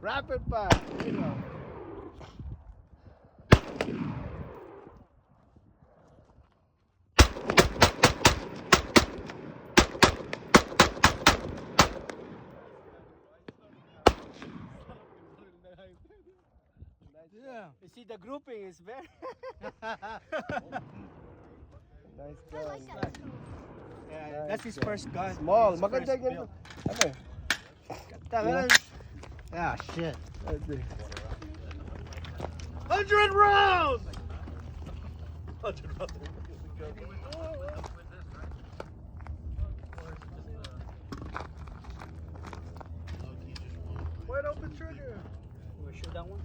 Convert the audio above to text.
Rapid fire. You know. Yeah. You see the grouping is very nice I gun. like that. Yeah, that's his first gun. Small. His Maganda first yan. build. Ano? Ah, shit. 100 rounds! 100 rounds. Wide open trigger. We shoot that one?